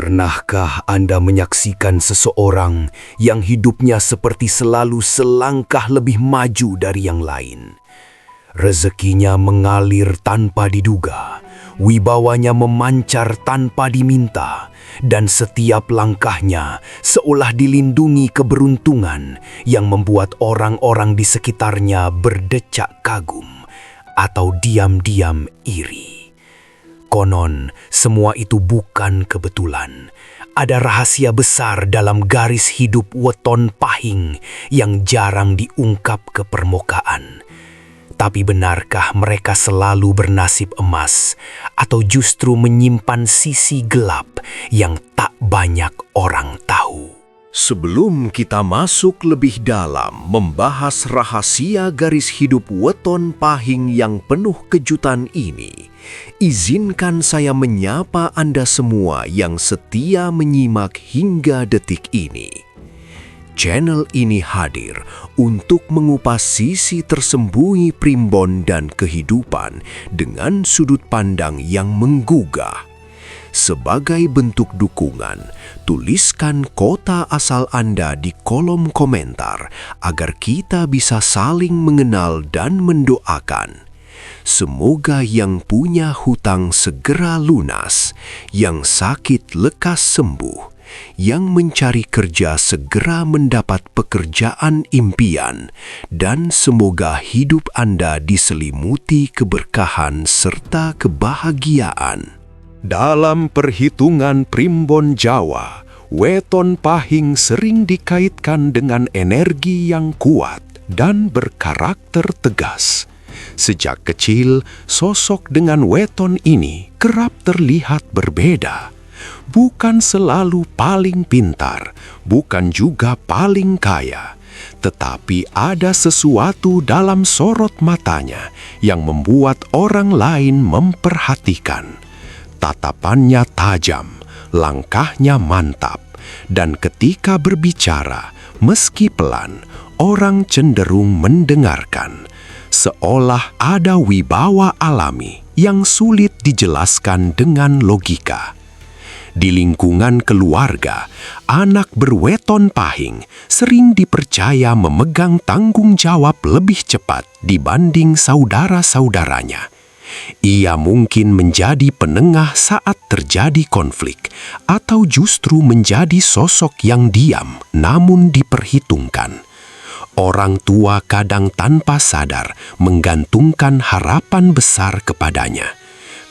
Pernahkah Anda menyaksikan seseorang yang hidupnya seperti selalu selangkah lebih maju dari yang lain? Rezekinya mengalir tanpa diduga, wibawanya memancar tanpa diminta, dan setiap langkahnya seolah dilindungi keberuntungan yang membuat orang-orang di sekitarnya berdecak kagum atau diam-diam iri. Konon, semua itu bukan kebetulan. Ada rahasia besar dalam garis hidup weton pahing yang jarang diungkap ke permukaan. Tapi benarkah mereka selalu bernasib emas atau justru menyimpan sisi gelap yang tak banyak orang tahu? Sebelum kita masuk lebih dalam membahas rahasia garis hidup weton pahing yang penuh kejutan ini, izinkan saya menyapa Anda semua yang setia menyimak hingga detik ini. Channel ini hadir untuk mengupas sisi tersembunyi primbon dan kehidupan dengan sudut pandang yang menggugah. Sebagai bentuk dukungan, tuliskan kota asal Anda di kolom komentar agar kita bisa saling mengenal dan mendoakan. Semoga yang punya hutang segera lunas, yang sakit lekas sembuh, yang mencari kerja segera mendapat pekerjaan impian, dan semoga hidup Anda diselimuti keberkahan serta kebahagiaan. Dalam perhitungan primbon Jawa, weton pahing sering dikaitkan dengan energi yang kuat dan berkarakter tegas. Sejak kecil, sosok dengan weton ini kerap terlihat berbeda. Bukan selalu paling pintar, bukan juga paling kaya, tetapi ada sesuatu dalam sorot matanya yang membuat orang lain memperhatikan. Tatapannya tajam, langkahnya mantap, dan ketika berbicara, meski pelan, orang cenderung mendengarkan. Seolah ada wibawa alami yang sulit dijelaskan dengan logika. Di lingkungan keluarga, anak berweton pahing sering dipercaya memegang tanggung jawab lebih cepat dibanding saudara-saudaranya. Ia mungkin menjadi penengah saat terjadi konflik, atau justru menjadi sosok yang diam namun diperhitungkan. Orang tua kadang tanpa sadar menggantungkan harapan besar kepadanya.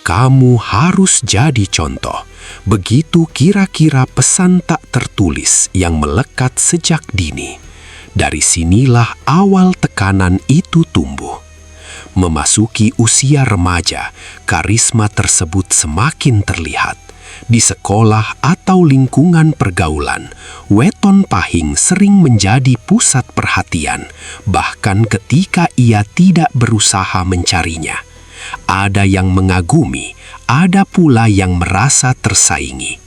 Kamu harus jadi contoh. Begitu kira-kira pesan tak tertulis yang melekat sejak dini. Dari sinilah awal tekanan itu tumbuh. Memasuki usia remaja, karisma tersebut semakin terlihat. Di sekolah atau lingkungan pergaulan, weton pahing sering menjadi pusat perhatian, bahkan ketika ia tidak berusaha mencarinya. Ada yang mengagumi, ada pula yang merasa tersaingi.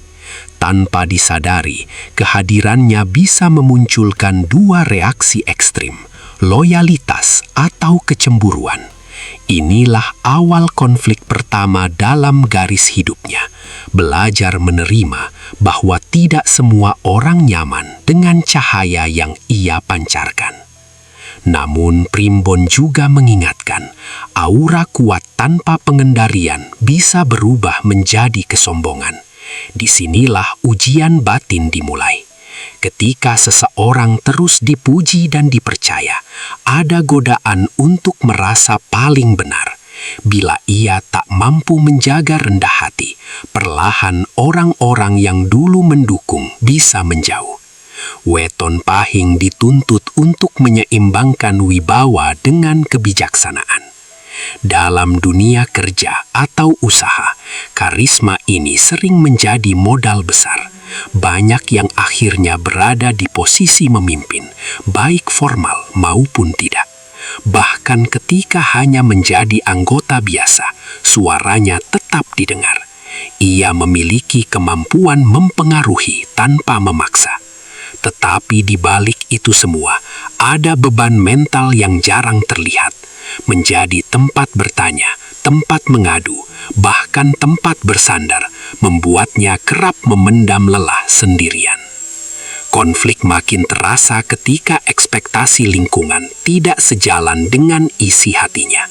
Tanpa disadari, kehadirannya bisa memunculkan dua reaksi ekstrim, loyalitas atau kecemburuan. Inilah awal konflik pertama dalam garis hidupnya. Belajar menerima bahwa tidak semua orang nyaman dengan cahaya yang ia pancarkan. Namun primbon juga mengingatkan, aura kuat tanpa pengendalian bisa berubah menjadi kesombongan. Disinilah ujian batin dimulai. Ketika seseorang terus dipuji dan dipercaya, ada godaan untuk merasa paling benar. Bila ia tak mampu menjaga rendah hati, perlahan orang-orang yang dulu mendukung bisa menjauh. Weton pahing dituntut untuk menyeimbangkan wibawa dengan kebijaksanaan. Dalam dunia kerja atau usaha, karisma ini sering menjadi modal besar. Banyak yang akhirnya berada di posisi memimpin, baik formal maupun tidak. Bahkan ketika hanya menjadi anggota biasa, suaranya tetap didengar. Ia memiliki kemampuan mempengaruhi tanpa memaksa. Tetapi di balik itu semua, ada beban mental yang jarang terlihat. Menjadi tempat bertanya, tempat mengadu, bahkan tempat bersandar, membuatnya kerap memendam lelah sendirian. Konflik makin terasa ketika ekspektasi lingkungan tidak sejalan dengan isi hatinya.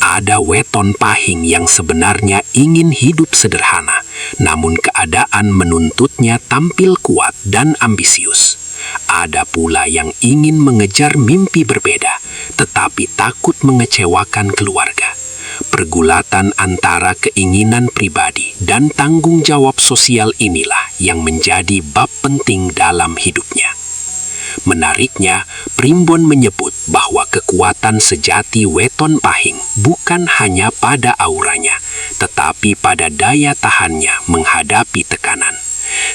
Ada weton pahing yang sebenarnya ingin hidup sederhana, namun keadaan menuntutnya tampil kuat dan ambisius. Ada pula yang ingin mengejar mimpi berbeda, tetapi takut mengecewakan keluarga. Pergulatan antara keinginan pribadi dan tanggung jawab sosial inilah yang menjadi bab penting dalam hidupnya. Menariknya, Primbon menyebut bahwa kekuatan sejati weton pahing bukan hanya pada auranya, tetapi pada daya tahannya menghadapi tekanan.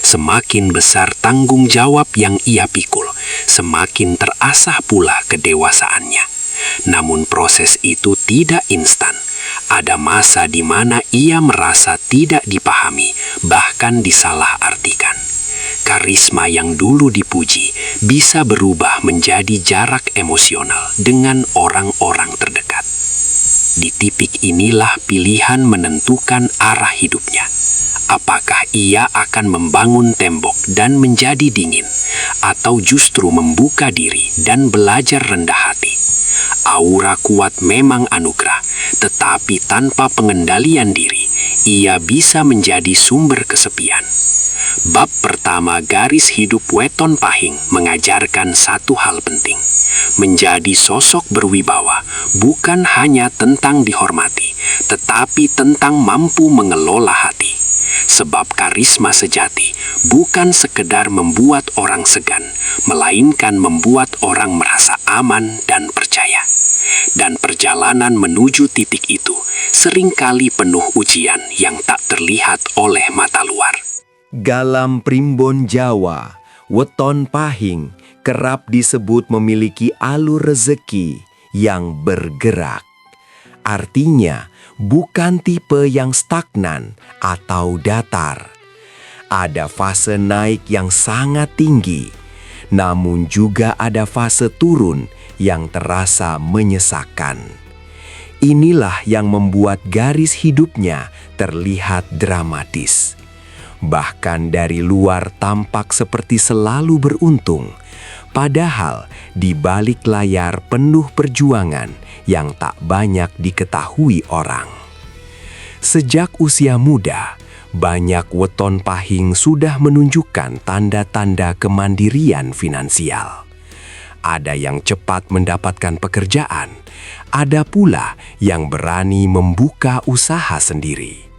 Semakin besar tanggung jawab yang ia pikul, semakin terasah pula kedewasaannya. Namun proses itu tidak instan. Ada masa di mana ia merasa tidak dipahami, bahkan disalahartikan. Karisma yang dulu dipuji bisa berubah menjadi jarak emosional dengan orang-orang terdekat. Di titik inilah pilihan menentukan arah hidupnya. Apakah ia akan membangun tembok dan menjadi dingin, atau justru membuka diri dan belajar rendah hati? Aura kuat memang anugerah, tetapi tanpa pengendalian diri, ia bisa menjadi sumber kesepian. Bab pertama garis hidup weton pahing mengajarkan satu hal penting. Menjadi sosok berwibawa bukan hanya tentang dihormati, tetapi tentang mampu mengelola hati. Sebab karisma sejati bukan sekedar membuat orang segan, melainkan membuat orang merasa aman dan percaya. Dan perjalanan menuju titik itu seringkali penuh ujian yang tak terlihat oleh mata luar. Dalam Primbon Jawa, weton pahing kerap disebut memiliki alur rezeki yang bergerak. Artinya, bukan tipe yang stagnan atau datar. Ada fase naik yang sangat tinggi, namun juga ada fase turun yang terasa menyesakkan. Inilah yang membuat garis hidupnya terlihat dramatis. Bahkan dari luar tampak seperti selalu beruntung, padahal di balik layar penuh perjuangan yang tak banyak diketahui orang. Sejak usia muda, banyak weton pahing sudah menunjukkan tanda-tanda kemandirian finansial. Ada yang cepat mendapatkan pekerjaan, ada pula yang berani membuka usaha sendiri.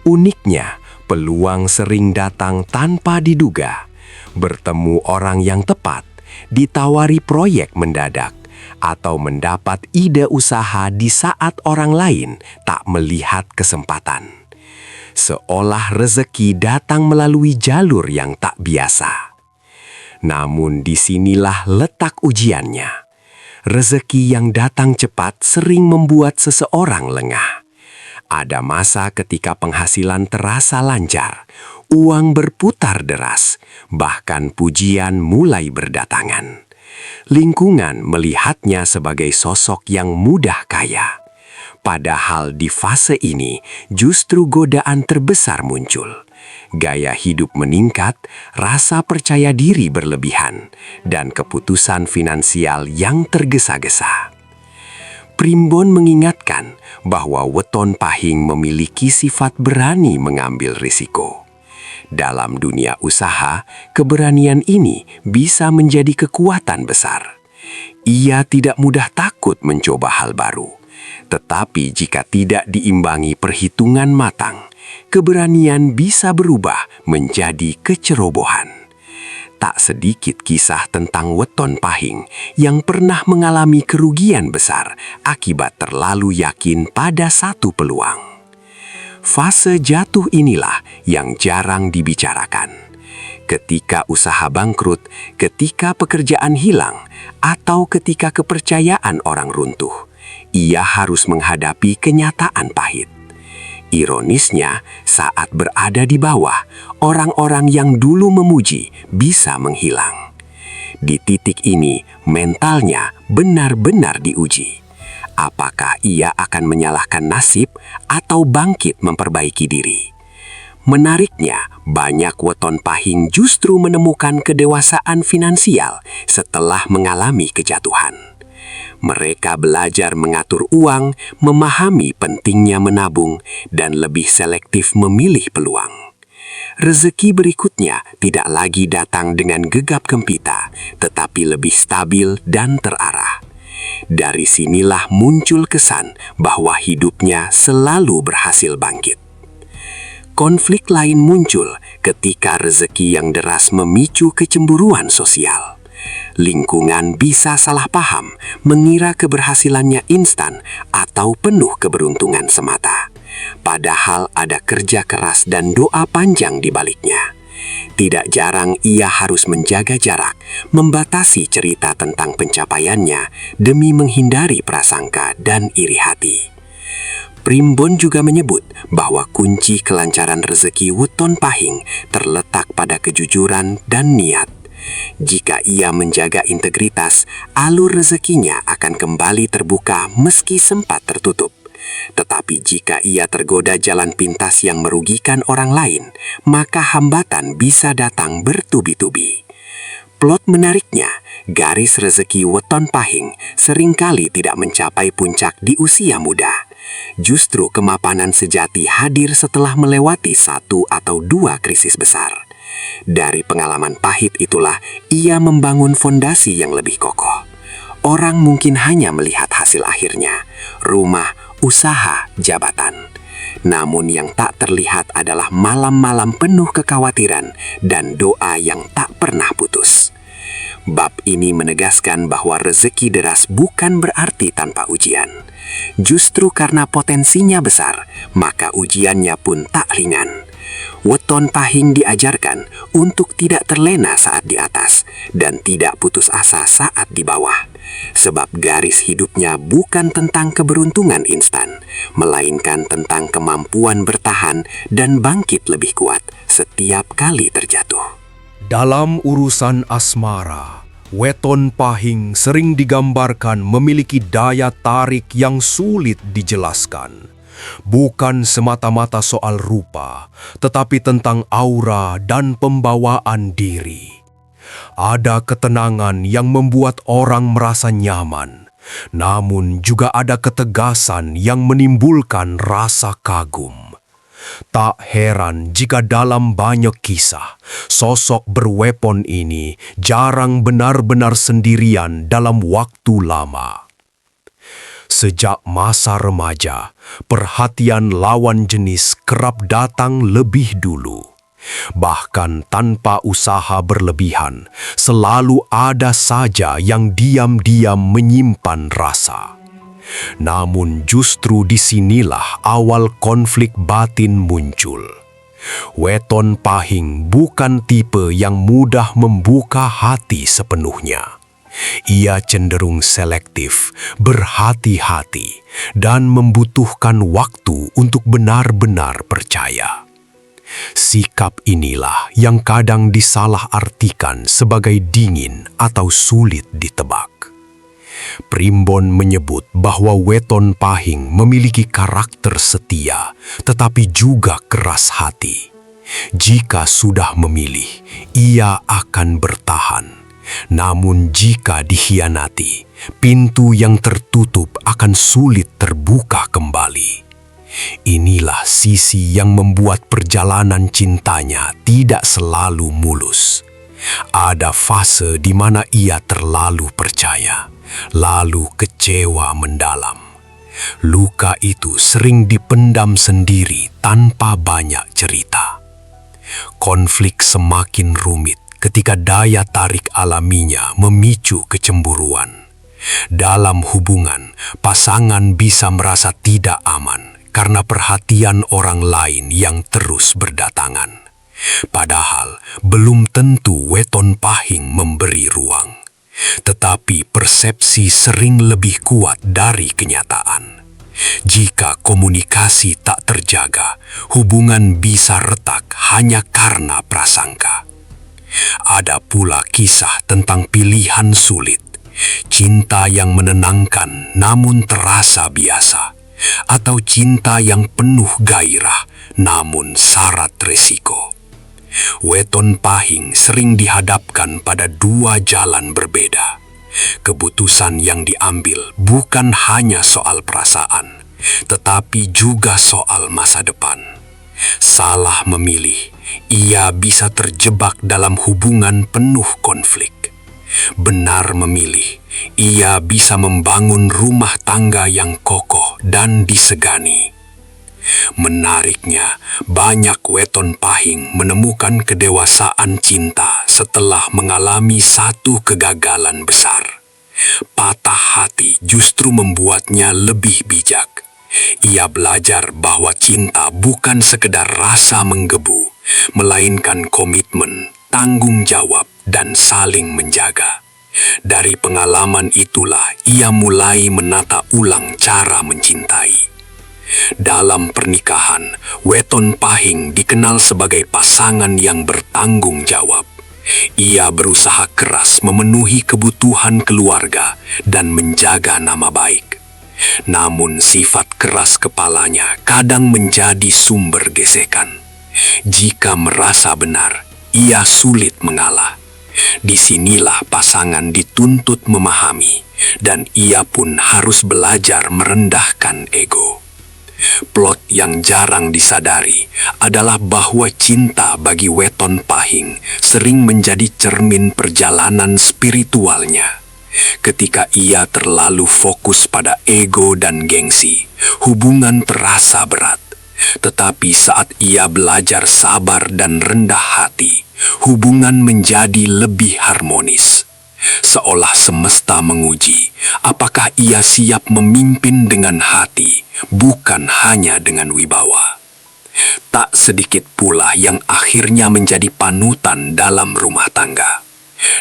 Uniknya, peluang sering datang tanpa diduga. Bertemu orang yang tepat, ditawari proyek mendadak, atau mendapat ide usaha di saat orang lain tak melihat kesempatan. Seolah rezeki datang melalui jalur yang tak biasa. Namun disinilah letak ujiannya. Rezeki yang datang cepat sering membuat seseorang lengah. Ada masa ketika penghasilan terasa lancar, uang berputar deras, bahkan pujian mulai berdatangan. Lingkungan melihatnya sebagai sosok yang mudah kaya. Padahal di fase ini justru godaan terbesar muncul. Gaya hidup meningkat, rasa percaya diri berlebihan, dan keputusan finansial yang tergesa-gesa. Primbon mengingatkan bahwa weton pahing memiliki sifat berani mengambil risiko. Dalam dunia usaha, keberanian ini bisa menjadi kekuatan besar. Ia tidak mudah takut mencoba hal baru. Tetapi jika tidak diimbangi perhitungan matang, keberanian bisa berubah menjadi kecerobohan. Tak sedikit kisah tentang weton pahing yang pernah mengalami kerugian besar akibat terlalu yakin pada satu peluang. Fase jatuh inilah yang jarang dibicarakan. Ketika usaha bangkrut, ketika pekerjaan hilang, atau ketika kepercayaan orang runtuh, ia harus menghadapi kenyataan pahit. Ironisnya, saat berada di bawah, orang-orang yang dulu memuji bisa menghilang. Di titik ini, mentalnya benar-benar diuji. Apakah ia akan menyalahkan nasib atau bangkit memperbaiki diri? Menariknya, banyak weton pahing justru menemukan kedewasaan finansial setelah mengalami kejatuhan. Mereka belajar mengatur uang, memahami pentingnya menabung, dan lebih selektif memilih peluang. Rezeki berikutnya tidak lagi datang dengan gegap gempita, tetapi lebih stabil dan terarah. Dari sinilah muncul kesan bahwa hidupnya selalu berhasil bangkit. Konflik lain muncul ketika rezeki yang deras memicu kecemburuan sosial. Lingkungan bisa salah paham, mengira keberhasilannya instan atau penuh keberuntungan semata. Padahal ada kerja keras dan doa panjang di baliknya. Tidak jarang ia harus menjaga jarak, membatasi cerita tentang pencapaiannya demi menghindari prasangka dan iri hati. Primbon juga menyebut bahwa kunci kelancaran rezeki weton pahing terletak pada kejujuran dan niat. Jika ia menjaga integritas, alur rezekinya akan kembali terbuka meski sempat tertutup. Tetapi jika ia tergoda jalan pintas yang merugikan orang lain, maka hambatan bisa datang bertubi-tubi. Plot menariknya, garis rezeki weton pahing seringkali tidak mencapai puncak di usia muda. Justru kemapanan sejati hadir setelah melewati 1 atau 2 krisis besar. Dari pengalaman pahit itulah ia membangun fondasi yang lebih kokoh. Orang mungkin hanya melihat hasil akhirnya, rumah, usaha, jabatan. Namun yang tak terlihat adalah malam-malam penuh kekhawatiran dan doa yang tak pernah putus. Bab ini menegaskan bahwa rezeki deras bukan berarti tanpa ujian. Justru karena potensinya besar, maka ujiannya pun tak ringan. Weton pahing diajarkan untuk tidak terlena saat di atas dan tidak putus asa saat di bawah. Sebab garis hidupnya bukan tentang keberuntungan instan, melainkan tentang kemampuan bertahan dan bangkit lebih kuat setiap kali terjatuh. Dalam urusan asmara, weton pahing sering digambarkan memiliki daya tarik yang sulit dijelaskan. Bukan semata-mata soal rupa, tetapi tentang aura dan pembawaan diri. Ada ketenangan yang membuat orang merasa nyaman, namun juga ada ketegasan yang menimbulkan rasa kagum. Tak heran jika dalam banyak kisah, sosok berwepon ini jarang benar-benar sendirian dalam waktu lama. Sejak masa remaja, perhatian lawan jenis kerap datang lebih dulu. Bahkan tanpa usaha berlebihan, selalu ada saja yang diam-diam menyimpan rasa. Namun justru disinilah awal konflik batin muncul. Weton pahing bukan tipe yang mudah membuka hati sepenuhnya. Ia cenderung selektif, berhati-hati, dan membutuhkan waktu untuk benar-benar percaya. Sikap inilah yang kadang disalahartikan sebagai dingin atau sulit ditebak. Primbon menyebut bahwa weton pahing memiliki karakter setia, tetapi juga keras hati. Jika sudah memilih, ia akan bertahan. Namun jika dikhianati, pintu yang tertutup akan sulit terbuka kembali. Inilah sisi yang membuat perjalanan cintanya tidak selalu mulus. Ada fase di mana ia terlalu percaya, lalu kecewa mendalam. Luka itu sering dipendam sendiri tanpa banyak cerita. Konflik semakin rumit ketika daya tarik alaminya memicu kecemburuan. Dalam hubungan, pasangan bisa merasa tidak aman karena perhatian orang lain yang terus berdatangan. Padahal belum tentu weton pahing memberi ruang. Tetapi persepsi sering lebih kuat dari kenyataan. Jika komunikasi tak terjaga, hubungan bisa retak hanya karena prasangka. Ada pula kisah tentang pilihan sulit, cinta yang menenangkan namun terasa biasa, atau cinta yang penuh gairah namun syarat resiko. Weton Pahing sering dihadapkan pada dua jalan berbeda. Keputusan yang diambil bukan hanya soal perasaan, tetapi juga soal masa depan. Salah memilih, ia bisa terjebak dalam hubungan penuh konflik. Benar memilih, ia bisa membangun rumah tangga yang kokoh dan disegani. Menariknya, banyak weton Pahing menemukan kedewasaan cinta setelah mengalami satu kegagalan besar. Patah hati justru membuatnya lebih bijak. Ia belajar bahwa cinta bukan sekedar rasa menggebu, melainkan komitmen, tanggung jawab, dan saling menjaga. Dari pengalaman itulah ia mulai menata ulang cara mencintai. Dalam pernikahan, weton Pahing dikenal sebagai pasangan yang bertanggung jawab. Ia berusaha keras memenuhi kebutuhan keluarga dan menjaga nama baik. Namun sifat keras kepalanya kadang menjadi sumber gesekan. Jika merasa benar, ia sulit mengalah. Disinilah pasangan dituntut memahami, dan ia pun harus belajar merendahkan ego. Plot yang jarang disadari adalah bahwa cinta bagi weton Pahing sering menjadi cermin perjalanan spiritualnya. Ketika ia terlalu fokus pada ego dan gengsi, hubungan terasa berat. Tetapi saat ia belajar sabar dan rendah hati, hubungan menjadi lebih harmonis. Seolah semesta menguji apakah ia siap memimpin dengan hati, bukan hanya dengan wibawa. Tak sedikit pula yang akhirnya menjadi panutan dalam rumah tangga.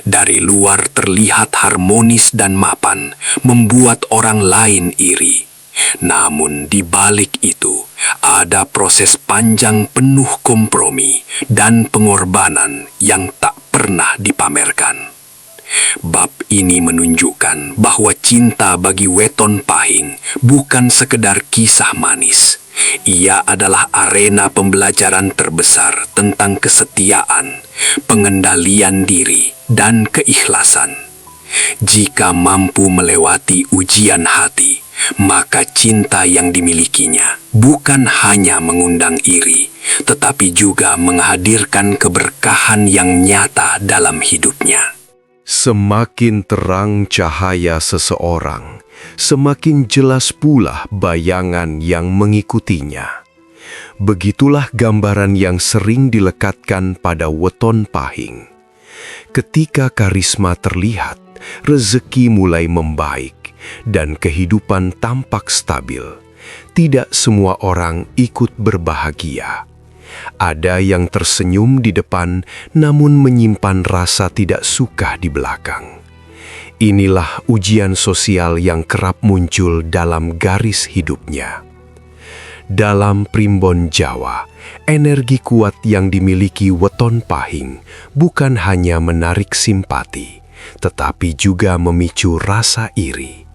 Dari luar terlihat harmonis dan mapan, membuat orang lain iri. Namun di balik itu, ada proses panjang penuh kompromi dan pengorbanan yang tak pernah dipamerkan. Bab ini menunjukkan bahwa cinta bagi weton Pahing bukan sekedar kisah manis. Ia adalah arena pembelajaran terbesar tentang kesetiaan, pengendalian diri, dan keikhlasan. Jika mampu melewati ujian hati, maka cinta yang dimilikinya bukan hanya mengundang iri, tetapi juga menghadirkan keberkahan yang nyata dalam hidupnya. Semakin terang cahaya seseorang, semakin jelas pula bayangan yang mengikutinya. Begitulah gambaran yang sering dilekatkan pada weton Pahing. Ketika karisma terlihat, rezeki mulai membaik, dan kehidupan tampak stabil. Tidak semua orang ikut berbahagia. Ada yang tersenyum di depan, namun menyimpan rasa tidak suka di belakang. Inilah ujian sosial yang kerap muncul dalam garis hidupnya. Dalam Primbon Jawa, energi kuat yang dimiliki weton Pahing bukan hanya menarik simpati, tetapi juga memicu rasa iri.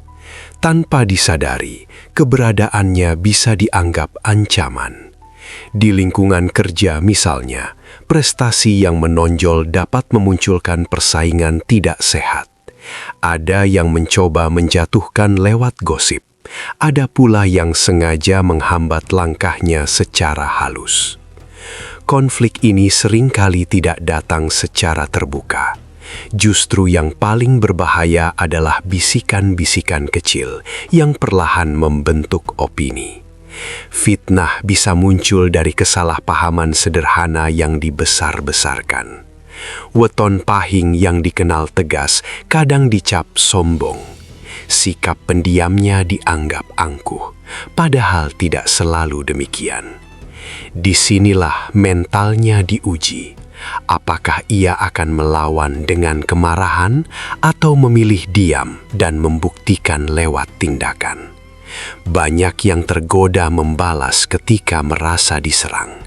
Tanpa disadari, keberadaannya bisa dianggap ancaman. Di lingkungan kerja misalnya, prestasi yang menonjol dapat memunculkan persaingan tidak sehat. Ada yang mencoba menjatuhkan lewat gosip. Ada pula yang sengaja menghambat langkahnya secara halus. Konflik ini seringkali tidak datang secara terbuka. Justru yang paling berbahaya adalah bisikan-bisikan kecil yang perlahan membentuk opini. Fitnah bisa muncul dari kesalahpahaman sederhana yang dibesar-besarkan. Weton Pahing yang dikenal tegas kadang dicap sombong. Sikap pendiamnya dianggap angkuh, padahal tidak selalu demikian. Disinilah mentalnya diuji. Apakah ia akan melawan dengan kemarahan atau memilih diam dan membuktikan lewat tindakan? Banyak yang tergoda membalas ketika merasa diserang.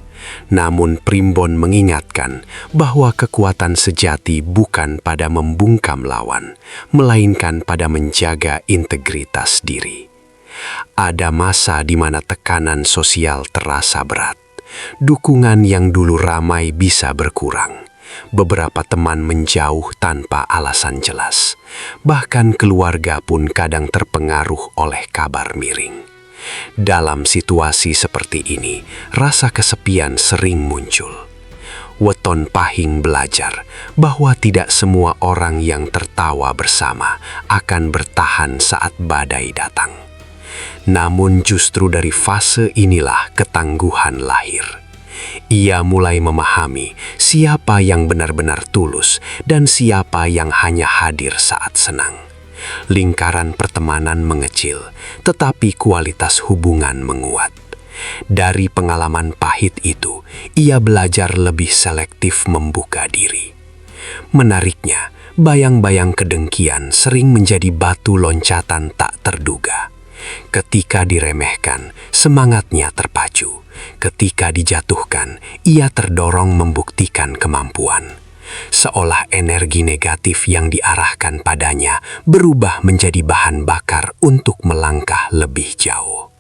Namun Primbon mengingatkan bahwa kekuatan sejati bukan pada membungkam lawan, melainkan pada menjaga integritas diri. Ada masa di mana tekanan sosial terasa berat. Dukungan yang dulu ramai bisa berkurang. Beberapa teman menjauh tanpa alasan jelas. Bahkan keluarga pun kadang terpengaruh oleh kabar miring. Dalam situasi seperti ini, rasa kesepian sering muncul. Weton Pahing belajar bahwa tidak semua orang yang tertawa bersama akan bertahan saat badai datang. Namun justru dari fase inilah ketangguhan lahir. Ia mulai memahami siapa yang benar-benar tulus dan siapa yang hanya hadir saat senang. Lingkaran pertemanan mengecil, tetapi kualitas hubungan menguat. Dari pengalaman pahit itu, ia belajar lebih selektif membuka diri. Menariknya, bayang-bayang kedengkian sering menjadi batu loncatan tak terduga. Ketika diremehkan, semangatnya terpacu. Ketika dijatuhkan, ia terdorong membuktikan kemampuan. Seolah energi negatif yang diarahkan padanya berubah menjadi bahan bakar untuk melangkah lebih jauh.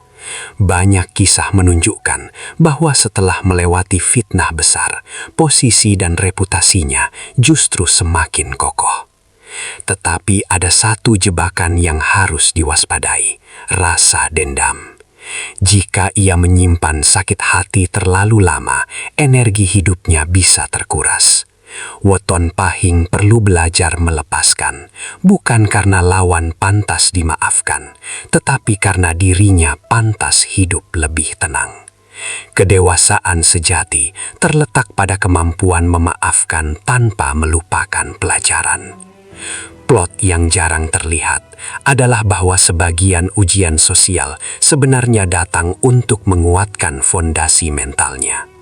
Banyak kisah menunjukkan bahwa setelah melewati fitnah besar, posisi dan reputasinya justru semakin kokoh. Tetapi ada satu jebakan yang harus diwaspadai, rasa dendam. Jika ia menyimpan sakit hati terlalu lama, energi hidupnya bisa terkuras. Weton Pahing perlu belajar melepaskan, bukan karena lawan pantas dimaafkan, tetapi karena dirinya pantas hidup lebih tenang. Kedewasaan sejati terletak pada kemampuan memaafkan tanpa melupakan pelajaran. Plot yang jarang terlihat adalah bahwa sebagian ujian sosial sebenarnya datang untuk menguatkan fondasi mentalnya.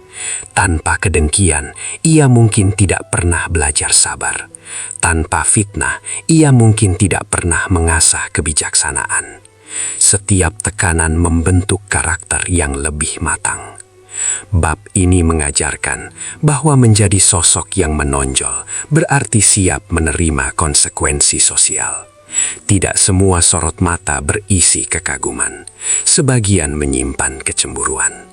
Tanpa kedengkian, ia mungkin tidak pernah belajar sabar. Tanpa fitnah, ia mungkin tidak pernah mengasah kebijaksanaan. Setiap tekanan membentuk karakter yang lebih matang. Bab ini mengajarkan bahwa menjadi sosok yang menonjol berarti siap menerima konsekuensi sosial. Tidak semua sorot mata berisi kekaguman. Sebagian menyimpan kecemburuan.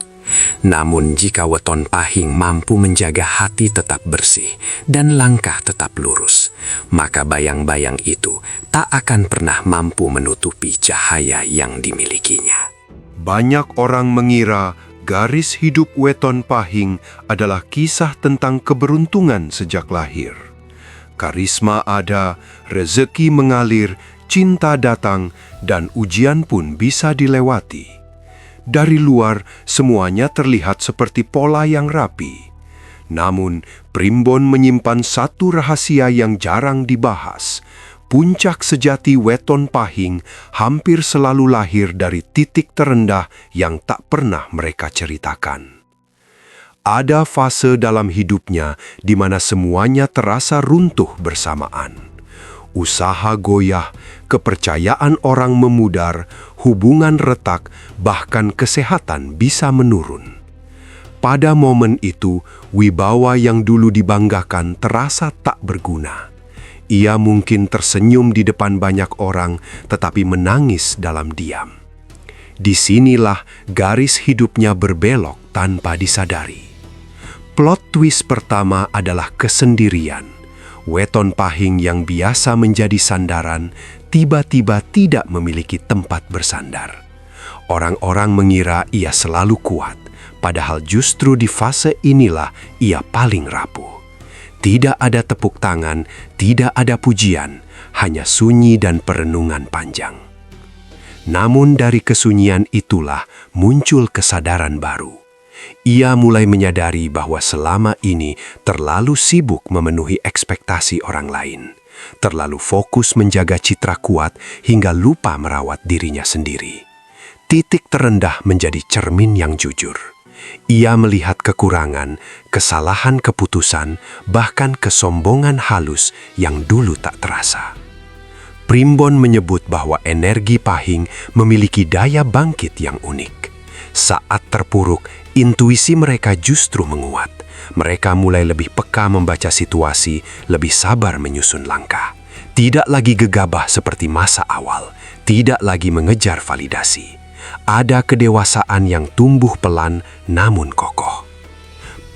Namun jika Weton Pahing mampu menjaga hati tetap bersih dan langkah tetap lurus, maka bayang-bayang itu tak akan pernah mampu menutupi cahaya yang dimilikinya. Banyak orang mengira garis hidup Weton Pahing adalah kisah tentang keberuntungan sejak lahir. Karisma ada, rezeki mengalir, cinta datang, dan ujian pun bisa dilewati. Dari luar, semuanya terlihat seperti pola yang rapi. Namun, Primbon menyimpan satu rahasia yang jarang dibahas. Puncak sejati Weton Pahing hampir selalu lahir dari titik terendah yang tak pernah mereka ceritakan. Ada fase dalam hidupnya di mana semuanya terasa runtuh bersamaan. Usaha goyah, kepercayaan orang memudar, hubungan retak, bahkan kesehatan bisa menurun. Pada momen itu, wibawa yang dulu dibanggakan terasa tak berguna. Ia mungkin tersenyum di depan banyak orang, tetapi menangis dalam diam. Disinilah garis hidupnya berbelok tanpa disadari. Plot twist pertama adalah kesendirian. Weton Pahing yang biasa menjadi sandaran, tiba-tiba tidak memiliki tempat bersandar. Orang-orang mengira ia selalu kuat, padahal justru di fase inilah ia paling rapuh. Tidak ada tepuk tangan, tidak ada pujian, hanya sunyi dan perenungan panjang. Namun dari kesunyian itulah muncul kesadaran baru. Ia mulai menyadari bahwa selama ini terlalu sibuk memenuhi ekspektasi orang lain, terlalu fokus menjaga citra kuat hingga lupa merawat dirinya sendiri. Titik terendah menjadi cermin yang jujur. Ia melihat kekurangan, kesalahan keputusan, bahkan kesombongan halus yang dulu tak terasa. Primbon menyebut bahwa energi Pahing memiliki daya bangkit yang unik. Saat terpuruk, intuisi mereka justru menguat. Mereka mulai lebih peka membaca situasi, lebih sabar menyusun langkah. Tidak lagi gegabah seperti masa awal, tidak lagi mengejar validasi. Ada kedewasaan yang tumbuh pelan namun kokoh.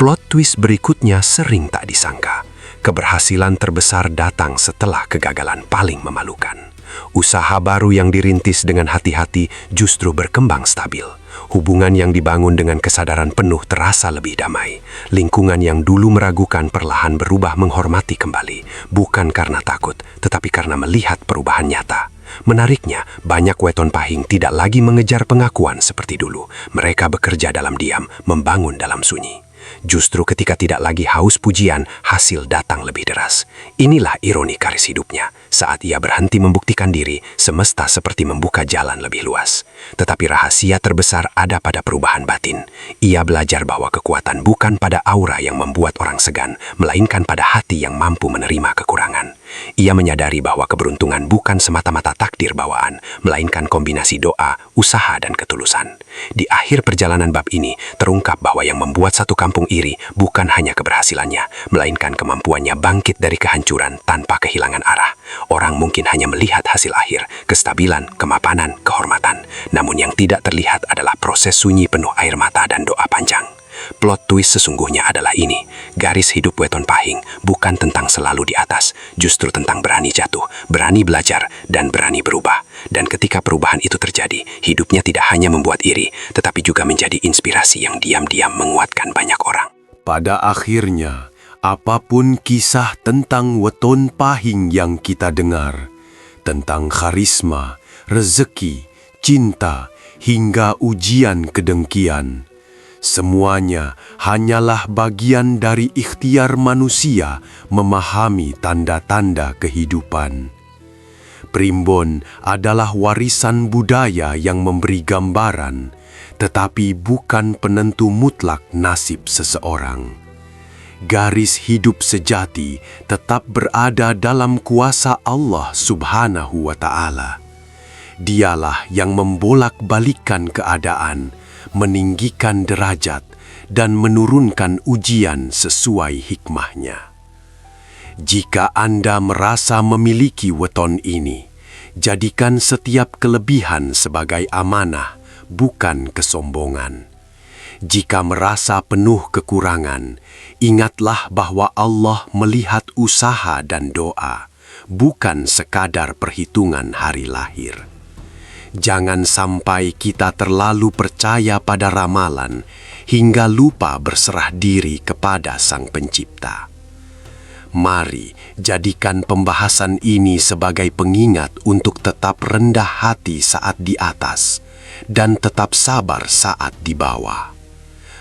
Plot twist berikutnya sering tak disangka. Keberhasilan terbesar datang setelah kegagalan paling memalukan. Usaha baru yang dirintis dengan hati-hati justru berkembang stabil. Hubungan yang dibangun dengan kesadaran penuh terasa lebih damai. Lingkungan yang dulu meragukan perlahan berubah menghormati kembali. Bukan karena takut, tetapi karena melihat perubahan nyata. Menariknya, banyak weton pahing tidak lagi mengejar pengakuan seperti dulu. Mereka bekerja dalam diam, membangun dalam sunyi. Justru ketika tidak lagi haus pujian, hasil datang lebih deras. Inilah ironi karis hidupnya. Saat ia berhenti membuktikan diri, semesta seperti membuka jalan lebih luas. Tetapi rahasia terbesar ada pada perubahan batin. Ia belajar bahwa kekuatan bukan pada aura yang membuat orang segan, melainkan pada hati yang mampu menerima kekurangan. Ia menyadari bahwa keberuntungan bukan semata-mata takdir bawaan, melainkan kombinasi doa, usaha, dan ketulusan. Di akhir perjalanan bab ini, terungkap bahwa yang membuat satu kampung iri bukan hanya keberhasilannya, melainkan kemampuannya bangkit dari kehancuran tanpa kehilangan arah. Orang mungkin hanya melihat hasil akhir, kestabilan, kemapanan, kehormatan. Namun yang tidak terlihat adalah proses sunyi penuh air mata dan doa panjang. Plot twist sesungguhnya adalah ini. Garis hidup weton pahing bukan tentang selalu di atas, justru tentang berani jatuh, berani belajar, dan berani berubah. Dan ketika perubahan itu terjadi, hidupnya tidak hanya membuat iri, tetapi juga menjadi inspirasi yang diam-diam menguatkan banyak orang. Pada akhirnya, apapun kisah tentang weton pahing yang kita dengar, tentang karisma, rezeki, cinta, hingga ujian kedengkian, semuanya hanyalah bagian dari ikhtiar manusia memahami tanda-tanda kehidupan. Primbon adalah warisan budaya yang memberi gambaran, tetapi bukan penentu mutlak nasib seseorang. Garis hidup sejati tetap berada dalam kuasa Allah Subhanahu wa Ta'ala. Dialah yang membolak-balikkan keadaan, meninggikan derajat, dan menurunkan ujian sesuai hikmahnya. Jika Anda merasa memiliki weton ini, jadikan setiap kelebihan sebagai amanah, bukan kesombongan. Jika merasa penuh kekurangan, ingatlah bahwa Allah melihat usaha dan doa, bukan sekadar perhitungan hari lahir. Jangan sampai kita terlalu percaya pada ramalan hingga lupa berserah diri kepada Sang Pencipta. Mari jadikan pembahasan ini sebagai pengingat untuk tetap rendah hati saat di atas dan tetap sabar saat di bawah.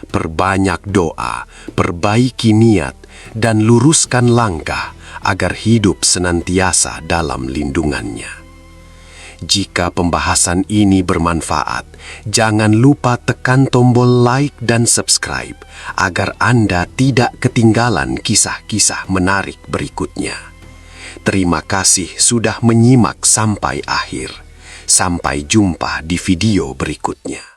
Perbanyak doa, perbaiki niat, dan luruskan langkah agar hidup senantiasa dalam lindungannya. Jika pembahasan ini bermanfaat, jangan lupa tekan tombol like dan subscribe agar Anda tidak ketinggalan kisah-kisah menarik berikutnya. Terima kasih sudah menyimak sampai akhir. Sampai jumpa di video berikutnya.